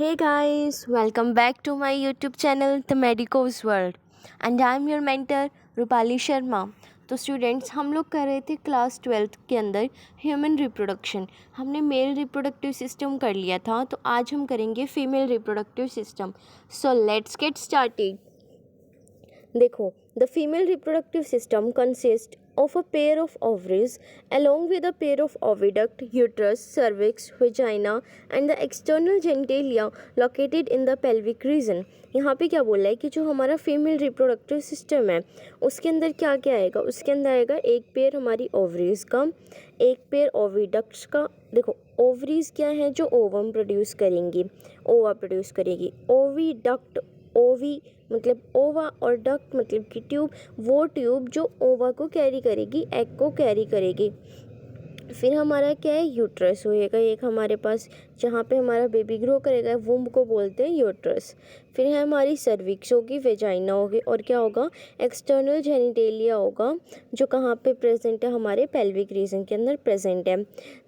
Hey guys, welcome back to my YouTube channel The Medico's World and I am your mentor Rupali Sharma. तो students हम लोग कर रहे थे क्लास 12th के अंदर ह्यूमन रिप्रोडक्शन। हमने मेल रिप्रोडक्टिव सिस्टम कर लिया था, तो आज हम करेंगे female reproductive system. So let's get started. देखो, the female reproductive system consist of a pair of ovaries along with a pair of oviduct, uterus, cervix, vagina and the external genitalia located in the pelvic region। यहाँ पे क्या बोल रहा है कि जो हमारा फीमेल रिप्रोडक्टिव सिस्टम है उसके अंदर क्या क्या आएगा। उसके अंदर आएगा एक पेयर हमारी ओवरीज का, एक पेयर ओविडक्ट्स का। देखो, ओवरीज क्या है जो ओवम प्रोड्यूस करेंगी, ओवा प्रोड्यूस करेगी। ओविडक्ट, ओवी मतलब ओवा और डक्ट मतलब कि ट्यूब, वो ट्यूब जो ओवा को कैरी करेगी, एग को कैरी करेगी। फिर हमारा क्या है, यूट्रस होएगा एक हमारे पास, जहाँ पे हमारा बेबी ग्रो करेगा, वुम्ब को बोलते हैं यूट्रस। फिर है हमारी सर्विक्स होगी, वेजाइना होगी, और क्या होगा, एक्सटर्नल जेनिटेलिया होगा, जो कहाँ पे प्रेजेंट है, हमारे पेल्विक रीजन के अंदर प्रेजेंट है।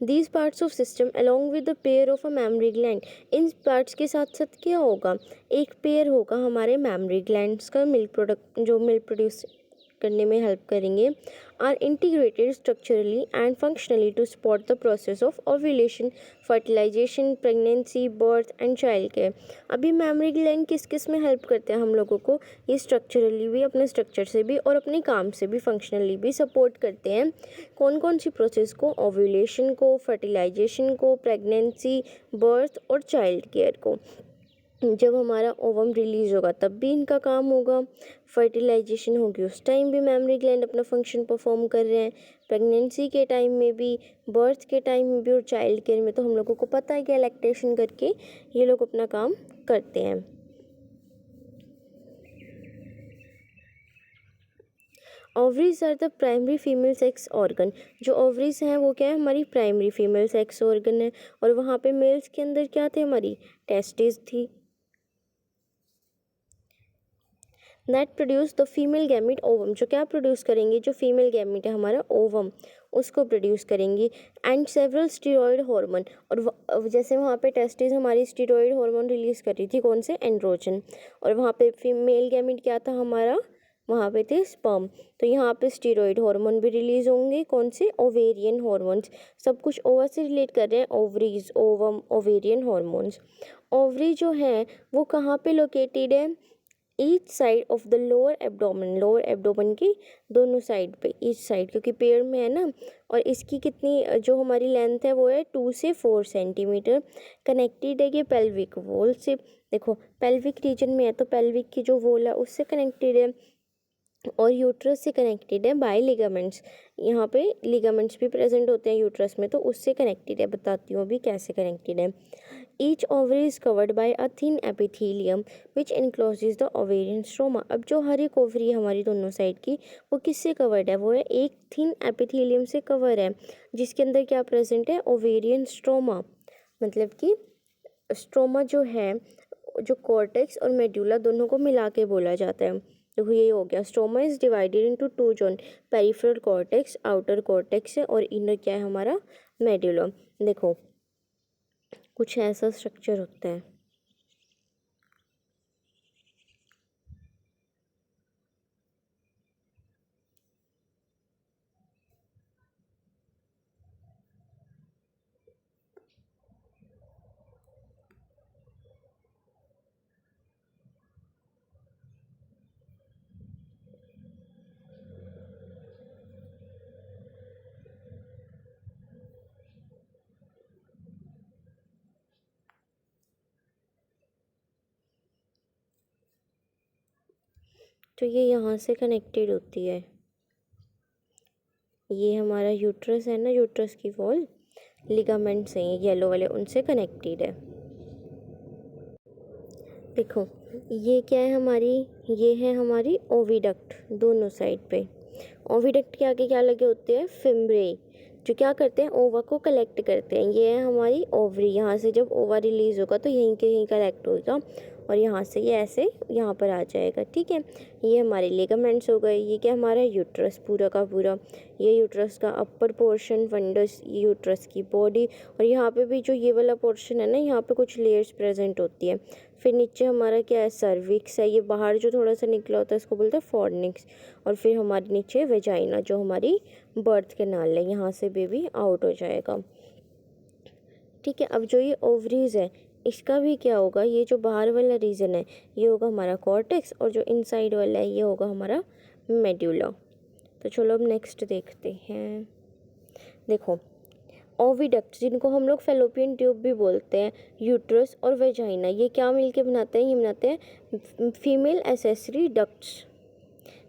These parts of system along with the pair of a mammary gland. इन पार्ट्स के साथ साथ क्या होगा, एक पेयर होगा हमारे मैमरी ग्लैंड्स का, मिल्क प्रोडक्ट जो मिल्क प्रोड्यूस करने में हेल्प करेंगे। Are integrated structurally and functionally to support the process of ovulation, fertilization, pregnancy, birth and child care. अभी मैमरी ग्लैंड किस किस में हेल्प करते हैं हम लोगों को, ये स्ट्रक्चरली भी, अपने स्ट्रक्चर से भी और अपने काम से भी, फंक्शनली भी सपोर्ट करते हैं। कौन कौन सी प्रोसेस को, ओव्यूलेशन को, फर्टिलाइजेशन को, प्रेगनेंसी, बर्थ और चाइल्ड केयर को। जब हमारा ओवम रिलीज होगा तब भी इनका काम होगा, फर्टिलाइजेशन होगी उस टाइम भी मैमरी ग्लैंड अपना फंक्शन परफॉर्म कर रहे हैं, प्रेगनेंसी के टाइम में भी, बर्थ के टाइम में भी, और चाइल्ड केयर में तो हम लोगों को पता है कि लैक्टेशन करके ये लोग अपना काम करते हैं। Ovaries are the primary female sex organ. जो ओवरीज हैं वो क्या है, हमारी प्राइमरी फीमेल सेक्स ऑर्गन है। और वहाँ पे मेल्स के अंदर क्या थे, हमारी टेस्टिस थी। That produce the female gamete ovum, जो क्या प्रोड्यूस करेंगे, जो फीमेल गैमिट है हमारा ओवम, उसको प्रोड्यूस करेंगी। एंड सेवरल स्टीरॉयड हार्मोन, और जैसे वहाँ पे टेस्टिस हमारी स्टीरॉयड हार्मोन रिलीज कर रही थी, कौन से, एंड्रोजन। और वहाँ पे फीमेल गैमिट क्या था हमारा, वहाँ पे थे स्पर्म। तो यहाँ पे स्टीरॉयड हार्मोन भी रिलीज होंगे, कौन से, ओवेरियन हार्मोन्स। सब कुछ ओवर से रिलेट कर रहे हैं, ovaries, ovum, ovarian hormones. Ovary जो है वो कहाँ पे लोकेटेड है, each side of the lower abdomen, lower abdomen की दोनों साइड पे, ईच साइड, क्योंकि पेड़ में है ना। और इसकी कितनी, जो हमारी लेंथ है वो है 2 से 4 सेंटीमीटर। कनेक्टेड है ये पेल्विक वॉल से। देखो, पेल्विक रीजन में है तो पेल्विक की जो वॉल है उससे कनेक्टेड है, और यूट्रस से कनेक्टेड है बाय लिगामेंट्स। यहाँ पे लिगामेंट्स भी प्रेजेंट होते हैं यूट्रस में, तो उससे कनेक्टेड है। बताती हूँ अभी कैसे कनेक्टेड है। Each ovary is covered by a thin epithelium which encloses the ovarian stroma. अब जो हर एक ओवरी है हमारी दोनों साइड की, वो किससे कवर्ड है, वो है एक थिन एपिथेलियम से कवर है, जिसके अंदर क्या प्रेजेंट है, ओवेरियन स्ट्रोमा। मतलब कि स्ट्रोमा जो है, जो कॉर्टेक्स और मेड्यूला दोनों को मिला के बोला जाता है। देखो, ये हो गया, stroma is divided into 2 zone, peripheral cortex, outer cortex है, और इनर क्या है हमारा, मेड्यूला। देखो, कुछ ऐसा स्ट्रक्चर होता है। तो ये यहाँ से कनेक्टेड होती है, ये हमारा यूट्रस है ना, यूट्रस की वॉल, लिगामेंट्स हैं ये येलो वाले, उनसे कनेक्टेड है। देखो, ये क्या है हमारी, ये है हमारी ओविडक्ट दोनों साइड पे। ओविडक्ट के आगे क्या लगे होते हैं, फिम्ब्रे, जो क्या करते हैं, ओवा को कलेक्ट करते हैं। ये है हमारी ओवरी, यहाँ से जब ओवा रिलीज होगा तो यहीं के यहीं कलेक्ट होगा, और यहाँ से ये ऐसे यहाँ पर आ जाएगा। ठीक है, ये हमारे लिगामेंट्स हो गए। ये क्या हमारा यूट्रस पूरा का पूरा, ये यूट्रस का अपर पोर्शन फंडस, ये यूट्रस की बॉडी, और यहाँ पे भी जो ये वाला पोर्शन है ना, यहाँ पे कुछ लेयर्स प्रेजेंट होती है। फिर नीचे हमारा क्या है, सर्विक्स है, ये बाहर जो थोड़ा सा निकला होता है इसको बोलते हैं फॉर्निक्स। और फिर हमारे नीचे वेजाइना जो हमारी बर्थ कैनाल है, यहाँ से बेबी आउट हो जाएगा। ठीक है, अब जो ये ओवरीज है इसका भी क्या होगा, ये जो बाहर वाला रीजन है ये होगा हमारा कॉर्टेक्स, और जो इनसाइड वाला है ये होगा हमारा मेड्यूला। तो चलो अब नेक्स्ट देखते हैं। देखो ओविडक्ट, जिनको हम लोग फेलोपियन ट्यूब भी बोलते हैं, यूट्रस और वेजाइना, ये क्या मिलके बनाते हैं, ये बनाते हैं फीमेल एसेसरी डक्ट्स।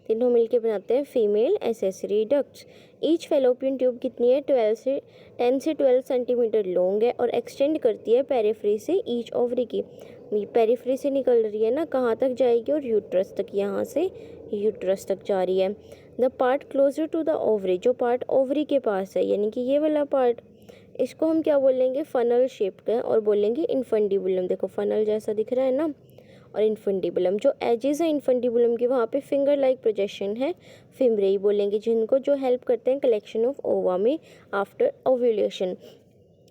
तीनों मिलके बनाते हैं female accessory ducts. Each fallopian tube कितनी है, 10 से 12 सेंटीमीटर लॉन्ग है और एक्सटेंड करती है पेरिफ्री से ईच ओवरी की। पेरिफ्री से निकल रही है ना, कहाँ तक जाएगी, और यूट्रस तक, यहाँ से यूट्रस तक जा रही है। The part closer to the ovary, जो पार्ट ओवरी के पास है यानी कि ये वाला पार्ट, इसको हम क्या बोलेंगे, फनल शेप का, और बोलेंगे इन्फंडिबुलम। देखो फनल जैसा दिख रहा है ना। और इन्फंडिबुलम, जो एजेस है इन्फंडिबुलम की, वहाँ पे फिंगर लाइक प्रोजेक्शन है, फिमरेई बोलेंगे, जिनको जो हेल्प करते हैं कलेक्शन ऑफ ओवा में आफ्टर ओव्यूलेशन।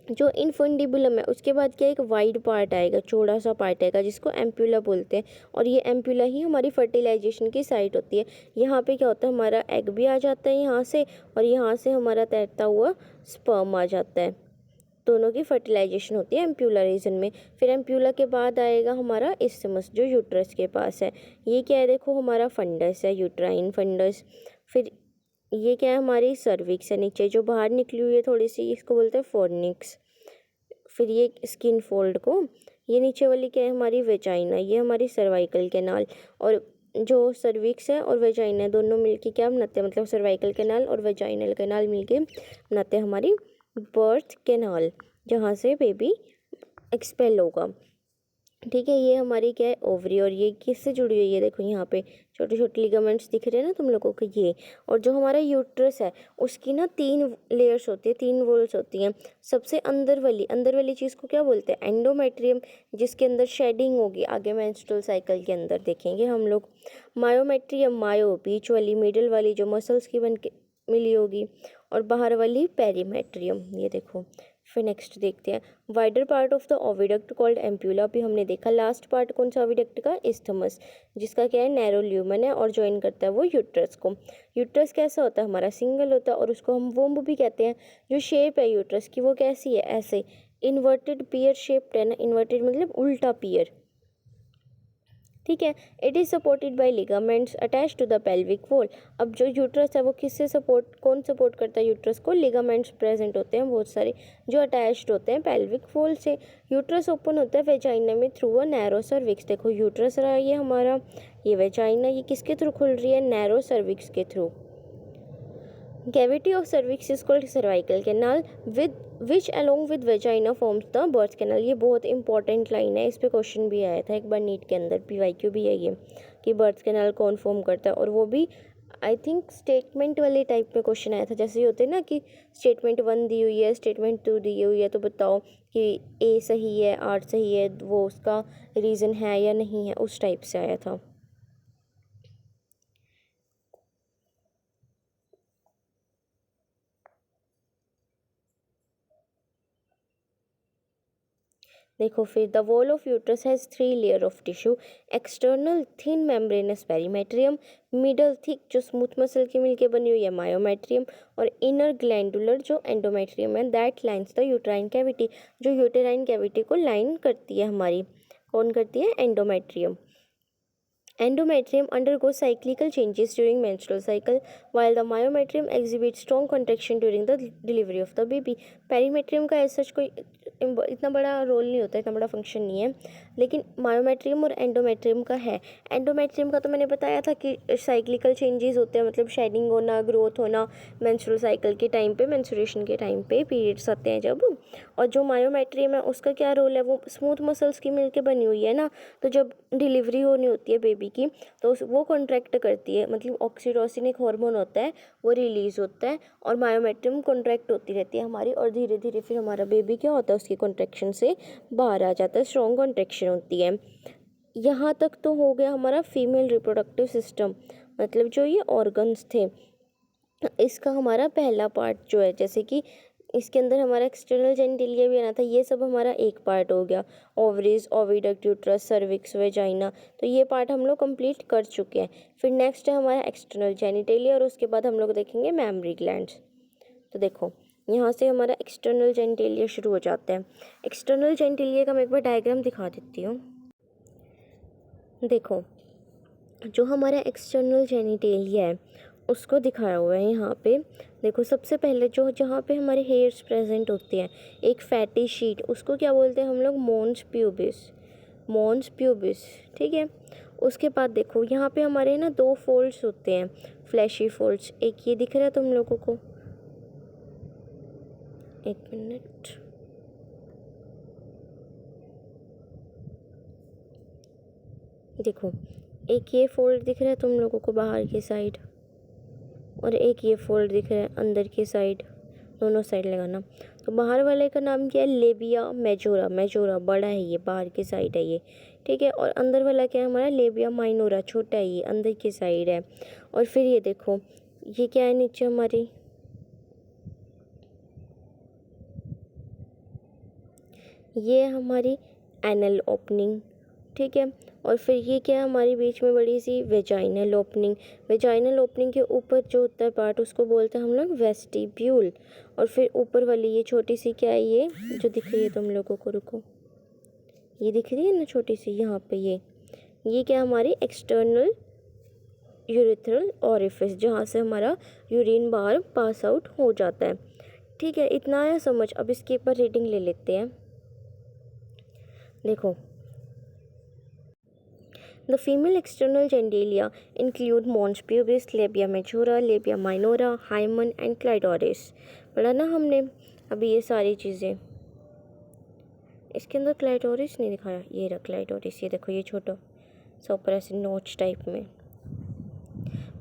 जो इन्फंडिबुलम है उसके बाद क्या एक वाइड पार्ट आएगा, चौड़ा सा पार्ट आएगा, जिसको एम्प्यूला बोलते हैं। और ये एम्प्यूला ही हमारी फर्टिलाइजेशन की साइट होती है। यहाँ पे क्या होता है, हमारा एग भी आ जाता है यहाँ से, और यहाँ से हमारा तैरता हुआ स्पर्म आ जाता है। दोनों की फर्टिलाइजेशन होती है एम्प्यूला रीजन में। फिर एम्प्यूला के बाद आएगा हमारा इस्थमस जो यूट्रस के पास है। ये क्या है, देखो हमारा फंडस है, यूट्राइन फंडस। फिर ये क्या है, हमारी सर्विक्स है नीचे जो बाहर निकली हुई है थोड़ी सी, इसको बोलते हैं फॉर्निक्स। फिर ये स्किन फोल्ड को, ये नीचे वाली क्या है, हमारी वेजाइना, ये हमारी सर्वाइकल कैनाल। और जो सर्विक्स है और वेजाइना दोनों मिलके क्या बनाते हैं, मतलब सर्वाइकल कैनाल और वेजाइनल कैनाल मिलके बनाते हैं हमारी बर्थ कैनाल, जहाँ से बेबी एक्सपेल होगा। ठीक है, ये हमारी क्या है, ओवरी। और ये किससे जुड़ी हुई है, देखो यहाँ पे छोटे छोटे लिगामेंट्स दिख रहे हैं ना तुम लोगों को, ये। और जो हमारा यूट्रस है उसकी ना 3 लेयर्स होती है, 3 वॉल्स होती हैं। सबसे अंदर वाली चीज़ को क्या बोलते हैं, एंडोमेट्रियम, जिसके अंदर शेडिंग होगी आगे मेंस्ट्रुअल साइकिल के अंदर देखेंगे हम लोग। मायोमेट्रियम, मायो बीच वाली, मिडिल वाली जो मसल्स की बन के मिली होगी, और बाहर वाली पेरीमेट्रियम, ये देखो। फिर नेक्स्ट देखते हैं, wider part of the oviduct called ampulla, भी हमने देखा। लास्ट पार्ट कौन सा ओविडक्ट का, इस्थमस, जिसका क्या है, नैरो ल्यूमन है और ज्वाइन करता है वो यूट्रस को। यूट्रस कैसा होता है, हमारा सिंगल होता है, और उसको हम वोम्ब भी कहते हैं। जो शेप है यूट्रस की वो कैसी है, ऐसे इन्वर्टेड पियर शेप्ड है ना, इन्वर्टेड मतलब उल्टा पियर। ठीक है, it is supported by ligaments attach to the pelvic wall. अब जो यूट्रस है वो किससे सपोर्ट, कौन सपोर्ट करता है यूट्रस को, लिगामेंट्स प्रेजेंट होते हैं बहुत सारे जो अटैच्ड होते हैं पेल्विक वॉल से। यूट्रस ओपन होता है वेजाइना में थ्रू अ नैरो सर्विक्स। देखो यूट्रस रहा ये हमारा, ये वेजाइना, ये किसके थ्रू खुल रही है, नैरो सर्विक्स के through. Cavity of cervix is called cervical canal with which along with vagina forms the birth canal. ये बहुत इंपॉर्टेंट लाइन है, इस पे क्वेश्चन भी आया था एक बार नीट के अंदर, PYQ भी है ये, कि बर्थ कैनाल कौन फॉर्म करता है। और वो भी आई थिंक स्टेटमेंट वाले टाइप में क्वेश्चन आया था, जैसे ये होते हैं ना कि स्टेटमेंट 1 दी हुई है, स्टेटमेंट 2 दी हुई है, तो बताओ कि A सही है, R सही है, वो उसका रीज़न है या नहीं है, उस टाइप से आया था। देखो फिर, the wall of uterus has 3 layer of tissue, external thin membranes perimetrium, middle thick जो स्मूथ मसल की मिलके बनी हुई है मायोमेट्रियम, और इनर ग्लैंडुलर जो एंडोमेट्रियम है, that lines the uterine cavity, जो यूटेराइन कैविटी को लाइन करती है हमारी, कौन करती है, endometrium. Endometrium undergoes cyclical changes during menstrual cycle, while the myometrium exhibits strong contraction during the delivery of the baby. Perimetrium का ऐसा कोई इतना बड़ा रोल नहीं होता, इतना बड़ा फंक्शन नहीं है, लेकिन मायोमेट्रियम और एंडोमेट्रियम का है। एंडोमेट्रियम का तो मैंने बताया था कि साइक्लिकल चेंजेस होते हैं, मतलब शेडिंग होना, ग्रोथ होना मेंस्ट्रुअल साइकिल के टाइम पे, मेंस्ट्रुएशन के टाइम पे, पीरियड्स आते हैं जब। और जो मायोमेट्रियम है उसका क्या रोल है, वो स्मूथ मसल्स की मिलके बनी हुई है ना, तो जब डिलीवरी होनी होती है बेबी की तो वो कॉन्ट्रैक्ट करती है, मतलब ऑक्सीटोसिन एक हार्मोन होता है वो रिलीज होता है, और मायोमेट्रियम कॉन्ट्रैक्ट होती रहती है हमारी, और धीरे धीरे फिर हमारा बेबी क्या होता है, उसकी कॉन्ट्रैक्शन से बाहर आ जाता है, स्ट्रॉन्ग कॉन्ट्रैक्शन होती है। यहाँ तक तो हो गया हमारा फीमेल रिप्रोडक्टिव सिस्टम, मतलब जो ये ऑर्गन्स थे इसका हमारा पहला पार्ट जो है, जैसे कि इसके अंदर हमारा एक्सटर्नल जेनिटेलिया भी आना था, ये सब हमारा एक पार्ट हो गया। Ovaries, oviduct, uterus, cervix, vagina, तो ये पार्ट हम लोग कंप्लीट कर चुके हैं। फिर नेक्स्ट है हमारा एक्सटर्नल जेनिटेलिया और उसके बाद हम लोग देखेंगे मैमरी ग्लैंड्स। तो देखो यहाँ से हमारा एक्सटर्नल जेनिटेलिया शुरू हो जाता है। एक्सटर्नल जेनिटेलिया का मैं एक बार डायग्राम दिखा देती हूँ। देखो जो हमारा एक्सटर्नल जेनिटेलिया है उसको दिखाया हुआ है यहाँ पे। देखो सबसे पहले जो जहाँ पे हमारे हेयर्स प्रेजेंट होते हैं, एक फैटी शीट, उसको क्या बोलते हैं हम लोग, मॉन्स प्यूबिस, मॉन्स प्यूबिस, ठीक है। उसके बाद देखो यहाँ पे हमारे ना दो फोल्ड्स होते हैं, फ्लैशी फोल्ड्स। एक ये दिख रहा है तुम लोगों को, एक मिनट, देखो एक ये फोल्ड दिख रहा है तुम लोगों को बाहर की साइड, और एक ये फोल्ड दिख रहा है अंदर की साइड, दोनों साइड लगाना। तो बाहर वाले का नाम क्या है, लेबिया मेजोरा, मेजोरा बड़ा है ये, बाहर की साइड है ये, ठीक है। और अंदर वाला क्या है हमारा, लेबिया माइनोरा, छोटा है ये, अंदर की साइड है। और फिर ये देखो ये क्या है नीचे हमारी, ये हमारी एनल ओपनिंग, ठीक है। और फिर ये क्या है हमारी बीच में बड़ी सी वेजाइनल ओपनिंग, वेजाइनल ओपनिंग के ऊपर जो होता है पार्ट उसको बोलते हैं हम लोग वेस्टिब्यूल। और फिर ऊपर वाली ये छोटी सी क्या है, ये जो दिख रही है तुम लोगों को, रुको, ये दिख रही है ना छोटी सी यहाँ पे, ये क्या हमारी एक्सटर्नल यूरिथ्रल ओरिफिस, जहाँ से हमारा यूरिन बाहर पास आउट हो जाता है, ठीक है। इतना आया समझ। अब इसके ऊपर रीडिंग ले लेते हैं। देखो The female external genitalia include mons pubis, labia majora, labia minora, hymen and clitoris। पढ़ा ना हमने अभी ये सारी चीज़ें। इसके अंदर क्लाइटोरिस नहीं दिखाया, ये रहा क्लाइटोरिस, ये देखो ये छोटा सा ऊपर ऐसे नोच टाइप में।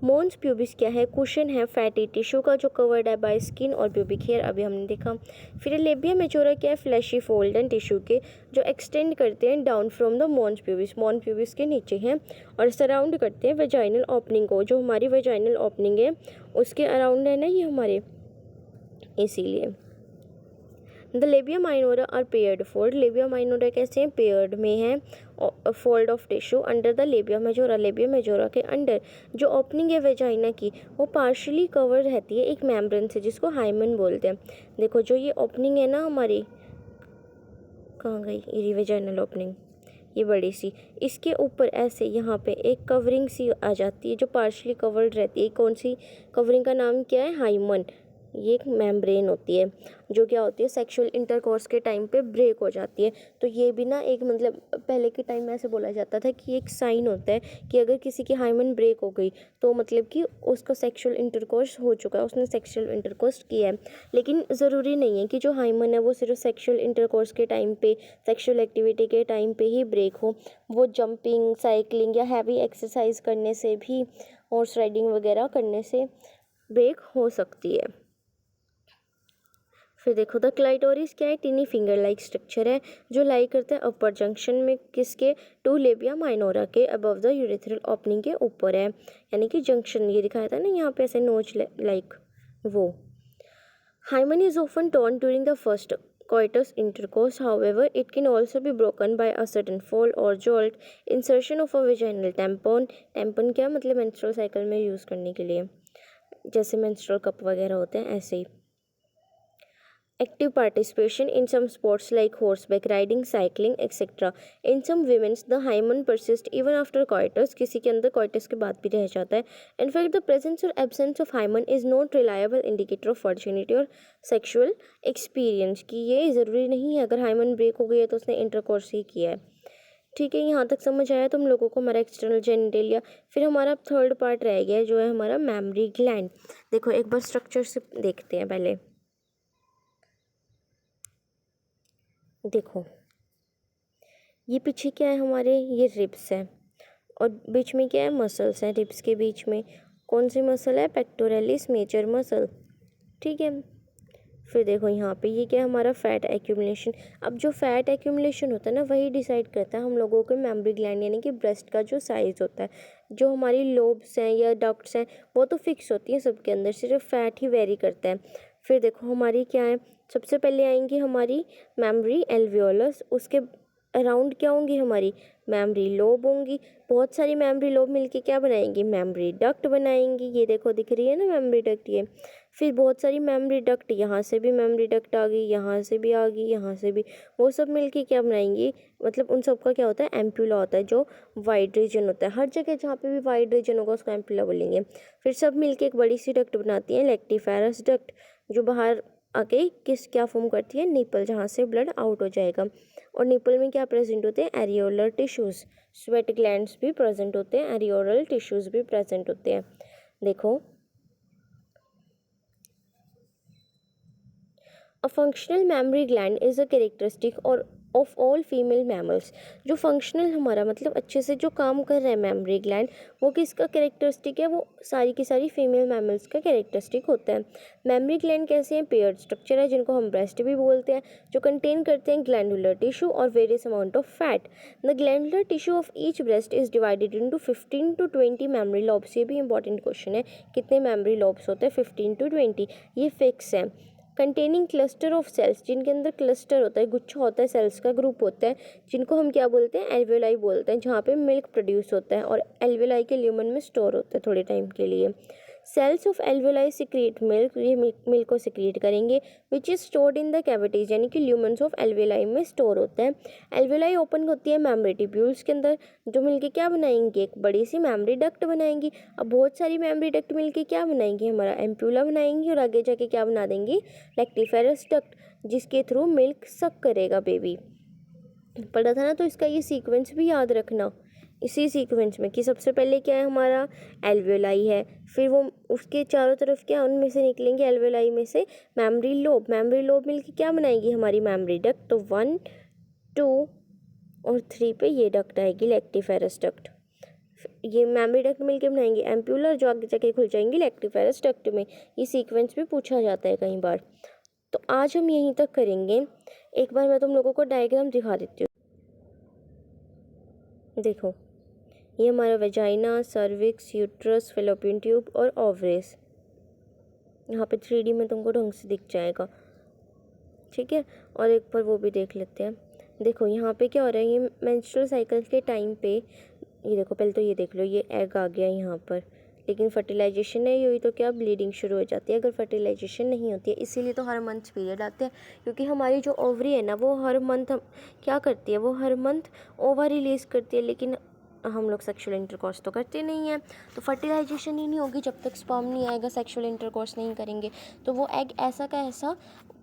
मॉन्स प्यूबिस क्या है, कुशन है फैटी टिश्यू का जो कवर्ड है बाय स्किन और प्यूबिक हेयर, अभी हमने देखा। फिर लेबिया मेजोरा क्या है, फ्लैशी फोल्ड एंड टिश्यू के जो एक्सटेंड करते हैं down from the mons pubis, mons pubis के नीचे हैं, और सराउंड करते हैं वेजाइनल ओपनिंग को, जो हमारी वेजाइनल ओपनिंग है उसके अराउंड है ना ये हमारे, इसीलिए। The labia minora are paired fold, labia minora कैसे हैं, पेयर्ड में है, fold of tissue under the labia majora, labia majora के अंडर जो ओपनिंग है वेजाइना की वो पार्शली कवर रहती है एक मेम्ब्रेन से जिसको हाइमन बोलते हैं। देखो जो ये ओपनिंग है ना हमारी, कहाँ गई ये वेजाइनल ओपनिंग, ये बड़ी सी, इसके ऊपर ऐसे यहाँ पे एक कवरिंग सी आ जाती है जो पार्शली कवर्ड रहती है। कौन सी कवरिंग का नाम क्या है, हाइमन। ये एक मेम्ब्रेन होती है जो क्या होती है सेक्सुअल इंटरकोर्स के टाइम पे ब्रेक हो जाती है। तो ये भी ना एक मतलब पहले के टाइम में ऐसे बोला जाता था कि एक साइन होता है कि अगर किसी की हाइमन ब्रेक हो गई तो मतलब कि उसका सेक्सुअल इंटरकोर्स हो चुका है, उसने सेक्सुअल इंटरकोर्स किया है। लेकिन ज़रूरी नहीं है कि जो हाइमन है वो सिर्फ सेक्सुअल इंटरकोर्स के टाइम पे, सेक्सुअल एक्टिविटी के टाइम पे ही ब्रेक हो, वो जंपिंग, साइकिलिंग या हैवी एक्सरसाइज करने से भी, हॉर्स राइडिंग वगैरह करने से ब्रेक हो सकती है। फिर देखो द क्लाइटोरिस क्या है, टिनी फिंगर लाइक स्ट्रक्चर है जो लाई करता है अपर जंक्शन में किसके, टू लेबिया माइनोरा के अबव द यूरेथ्रल ओपनिंग के ऊपर है, यानी कि जंक्शन ये दिखाया था ना यहाँ पे ऐसे नोच लाइक वो। Hymen is often torn during the first coitus intercourse, however it can also be broken by a sudden fall or jolt, insertion of a vaginal tampon, tampon क्या मतलब menstrual cycle में use करने के लिए, जैसे menstrual cup वगैरह होते हैं ऐसे ही। Active participation in some sports like horseback riding, cycling, etc. In some women, the hymen persists even after coitus. किसी के अंदर coitus के बाद भी रह जाता है. In fact, the presence or absence of hymen is not reliable indicator of virginity or sexual experience. कि ये ज़रूरी नहीं है अगर hymen break हो गई है तो उसने intercourse ही किया है. ठीक है, यहाँ तक समझ आया तुम लोगों को हमारा एक्सटर्नल जेनिटेलिया। फिर हमारा थर्ड पार्ट रह गया जो है हमारा मैमरी ग्लैंड। देखो एक बार स्ट्रक्चर से देखते हैं पहले। देखो ये पीछे क्या है हमारे, ये रिब्स है और बीच में क्या है, मसल्स हैं। रिब्स के बीच में कौन सी मसल है, पेक्टोरलिस मेजर मसल, ठीक है। फिर देखो यहाँ पे ये क्या है हमारा फैट एक्यूमुलेशन। अब जो फैट एक्यूमुलेशन होता है ना वही डिसाइड करता है हम लोगों के मेमोरी ग्लैंड यानी कि ब्रेस्ट का जो साइज़ होता है। जो हमारी लोब्स हैं या डक्ट्स हैं वो तो फिक्स होती हैं सबके अंदर, सिर्फ फैट ही वेरी करता है। फिर देखो हमारी क्या है, सबसे पहले आएंगी हमारी मेमोरी एल्वियोलस, उसके अराउंड क्या होंगी हमारी मेमोरी लोब होंगी। बहुत सारी मेमोरी लोब मिलके क्या बनाएंगी, मेमोरी डक्ट बनाएंगी। ये देखो दिख रही है ना मेमोरी डक्ट ये। फिर बहुत सारी मेमोरी डक्ट, यहाँ से भी मेमोरी डक्ट आ गई, यहाँ से भी आ गई, यहाँ से भी, वो सब मिलके क्या बनाएंगी, मतलब उन सब का क्या होता है, एम्प्यूला होता है, जो वाइड रीजन होता है। हर जगह जहाँ पे भी वाइड रीजन होगा उसको एम्प्यूला बोलेंगे। फिर सब मिलके एक बड़ी सी डक्ट बनाती है, लेक्टिफेरस डक्ट, जो बाहर आके क्या फॉर्म करती है, निपल, जहाँ से ब्लड आउट हो जाएगा। और निपल में क्या प्रेजेंट होते हैं, एरियोलर टिश्यूज़। स्वेट ग्लैंड्स भी प्रेजेंट होते हैं, एरियोलर टिश्यूज़ भी प्रेजेंट होते हैं। देखो A functional mammary gland is a characteristic और ऑफ ऑल फीमेल मैमल्स। जो फंक्शनल हमारा मतलब अच्छे से जो काम कर रहा है मेमोरी ग्लैंड, वो किसका कैरेक्टरिस्टिक है, वो सारी की सारी फीमेल मैमल्स का कैरेक्टरिस्टिक होता है। मेमोरी ग्लैंड कैसे हैं, पेयर्ड स्ट्रक्चर है, जिनको हम ब्रेस्ट भी बोलते हैं, जो कंटेन करते हैं ग्लैंडुलर टिश्यू और various amount of fat. The glandular tissue of each breast is divided into 15 to 20 memory lobes. ये भी इंपॉर्टेंट क्वेश्चन है, कितने मेमोरी लॉब्स होते हैं, 15 to 20, ये फिक्स है। कंटेनिंग क्लस्टर ऑफ सेल्स, जिनके अंदर क्लस्टर होता है, गुच्छा होता है, सेल्स का ग्रुप होता है, जिनको हम क्या बोलते हैं, एल्वेलाई बोलते हैं, जहाँ पे मिल्क प्रोड्यूस होता है और एल्वेलाई के ल्यूमन में स्टोर होता है थोड़े टाइम के लिए। Cells of alveoli secrete milk, ये मिल्क को सिक्रिएट करेंगे, which is stored in the cavities, यानी कि ल्यूमन्स ऑफ एल्वेलाई में स्टोर होता है। एल्वेलाई ओपन होती है मेमोरी ट्यूब्यूल्स के अंदर, जो मिलके क्या बनाएंगे, एक बड़ी सी मेमोरी डक्ट बनाएंगी। अब बहुत सारी मेमोरी डक्ट मिलके क्या बनाएंगी, हमारा एम्प्यूला बनाएंगी, और आगे जाके क्या बना देंगी, लेक्टिफेरस डक्ट, जिसके थ्रू मिल्क सक करेगा बेबी। पढ़ा था ना, तो इसका ये सीक्वेंस भी याद रखना, इसी सीक्वेंस में कि सबसे पहले क्या है हमारा, एल्वेलाई है, फिर वो उसके चारों तरफ क्या, उनमें से निकलेंगे एल्वेलाई में से मेमोरी लोब, मेमोरी लोब मिलके क्या बनाएगी, हमारी मेमोरी डक्ट। तो 1, 2 और 3 पे ये डक्ट आएगी, लेक्टिफेरस डक्ट। ये मेमोरी डक्ट मिलके बनाएंगे एम्प्यूलर, जो आगे जाके खुल जाएंगी लेक्टिफेरस डक्ट में। ये सीक्वेंस भी पूछा जाता है कई बार। तो आज हम यहीं तक करेंगे। एक बार मैं तुम लोगों को डायग्राम दिखा देती हूँ। देखो ये हमारा vagina, cervix, uterus, fallopian tube और ओवरेस, यहाँ पे 3D में तुमको ढंग से दिख जाएगा, ठीक है। और एक बार वो भी देख लेते हैं। देखो यहाँ पे क्या हो रहा है, ये मेंस्ट्रुअल साइकिल के टाइम पे, ये देखो पहले तो ये देख लो, ये एग आ गया यहाँ पर, लेकिन फर्टिलाइजेशन नहीं हुई तो क्या, ब्लीडिंग शुरू हो जाती है अगर फर्टिलाइजेशन नहीं होती है। इसीलिए तो हर मंथ पीरियड आते हैं, क्योंकि हमारी जो ओवरी है ना, वो हर मंथ क्या करती है, वो हर मंथ ओवर रिलीज़ करती है, लेकिन हम लोग सेक्सुअल इंटरकोर्स तो करते नहीं हैं, तो फर्टिलाइजेशन ही नहीं होगी जब तक स्पर्म नहीं आएगा, सेक्सुअल इंटरकोर्स नहीं करेंगे, तो वो एग ऐसा का ऐसा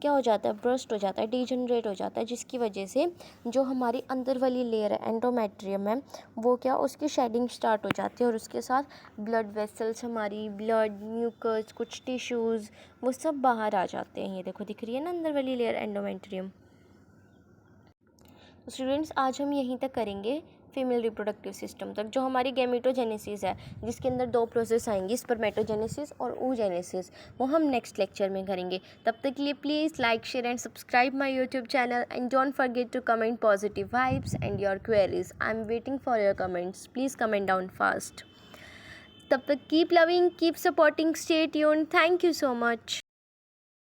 क्या हो जाता है, ब्रस्ट हो जाता है, डीजनरेट हो जाता है, जिसकी वजह से जो हमारी अंदर वाली लेयर है, एंडोमेट्रियम है, वो क्या, उसकी शेडिंग स्टार्ट हो जाती है, और उसके साथ ब्लड वेसल्स, हमारी ब्लड, म्यूकस, कुछ टिश्यूज़, वो सब बाहर आ जाते हैं। ये देखो दिख रही है ना अंदर वाली लेयर, एंडोमेट्रियम। तो स्टूडेंट्स आज हम यहीं तक करेंगे फीमेल रिप्रोडक्टिव सिस्टम तक, जो हमारी गैमेटोजेनेसिस है, जिसके अंदर 2 प्रोसेस आएंगी, स्पर्मेटोजेनेसिस और ooजेनेसिस, वो हम नेक्स्ट लेक्चर में करेंगे। तब तक के लिए please like, share and subscribe my YouTube channel, and don't forget to comment positive vibes and your queries. I am waiting for your comments, please comment down fast. तब तक keep loving, keep supporting, stay tuned, thank you so much.